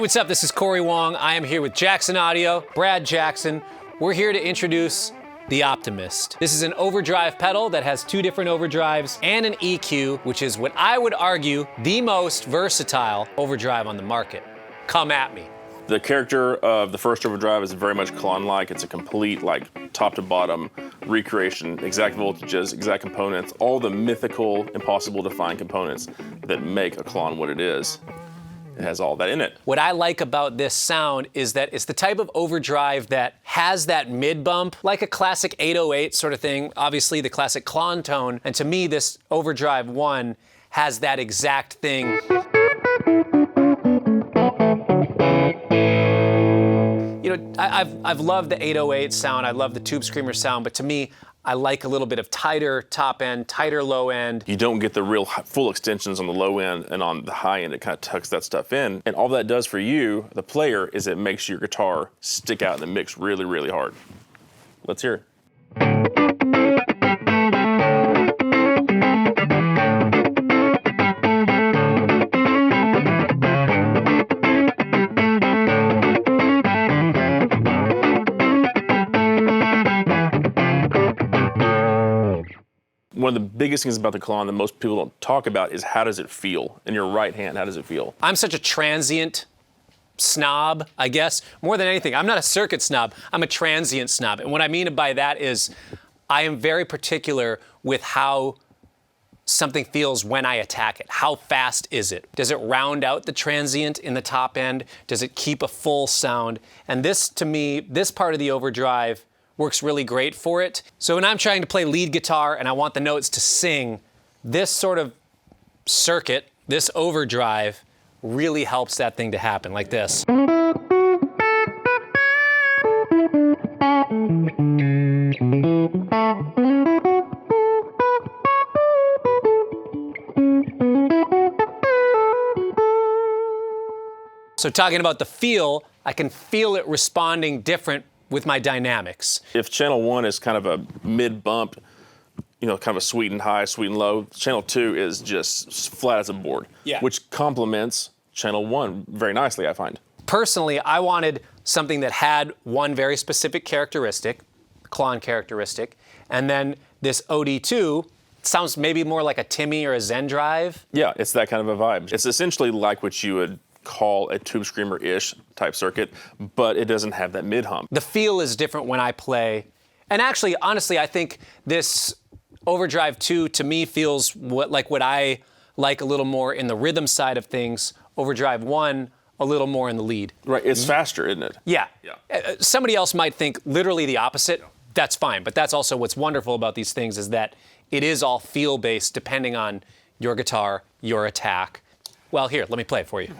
what's up? This is Cory Wong. I am here with Jackson Audio, Brad Jackson. We're here to introduce the Optimist. This is an overdrive pedal that has two different overdrives and an EQ, which is what I would argue the most versatile overdrive on the market. Come at me. The character of the first overdrive is very much Klon-like. It's a complete, like, top to bottom recreation, exact voltages, exact components, all the mythical, impossible to find components that make a Klon what it is. It has all that in it. What I like about this sound is that it's the type of overdrive that has that mid bump, like a classic 808 sort of thing, obviously the classic Klon tone, and to me this Overdrive 1 has that exact thing. You know, I've loved the 808 sound, I love the Tube Screamer sound, but to me, I like a little bit of tighter top end, tighter low end. You don't get the real full extensions on the low end, and on the high end, it kind of tucks that stuff in. And all that does for you, the player, is it makes your guitar stick out in the mix really, really hard. Let's hear it. One of the biggest things about the Klon that most people don't talk about is how does it feel? In your right hand, how does it feel? I'm such a transient snob, I guess. More than anything, I'm not a circuit snob, I'm a transient snob. And what I mean by that is I am very particular with how something feels when I attack it. How fast is it? Does it round out the transient in the top end? Does it keep a full sound? And this, to me, this part of the overdrive works really great for it. So when I'm trying to play lead guitar and I want the notes to sing, this sort of circuit, this overdrive, really helps that thing to happen, like this. So talking about the feel, I can feel it responding different with my dynamics. If channel 1 is kind of a mid bump, you know, kind of a sweet and high, sweet and low, channel 2 is just flat as a board, which complements channel 1 very nicely, I find. Personally, I wanted something that had one very specific characteristic, Klon characteristic, and then this OD2 sounds maybe more like a Timmy or a Zen Drive. Yeah, it's that kind of a vibe. It's essentially like what you would call a Tube Screamer-ish type circuit, but it doesn't have that mid-hum. The feel is different when I play. And actually, honestly, I think this Overdrive 2 to me feels like what I like a little more in the rhythm side of things, Overdrive 1 a little more in the lead. Right, it's faster, isn't it? Yeah. Somebody else might think literally the opposite. That's fine, but that's also what's wonderful about these things is that it is all feel-based depending on your guitar, your attack. Well, here, let me play it for you.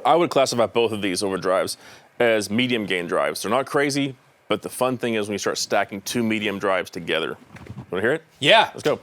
I would classify both of these overdrives as medium gain drives. They're not crazy, but the fun thing is when you start stacking two medium drives together. Want to hear it? Yeah. Let's go.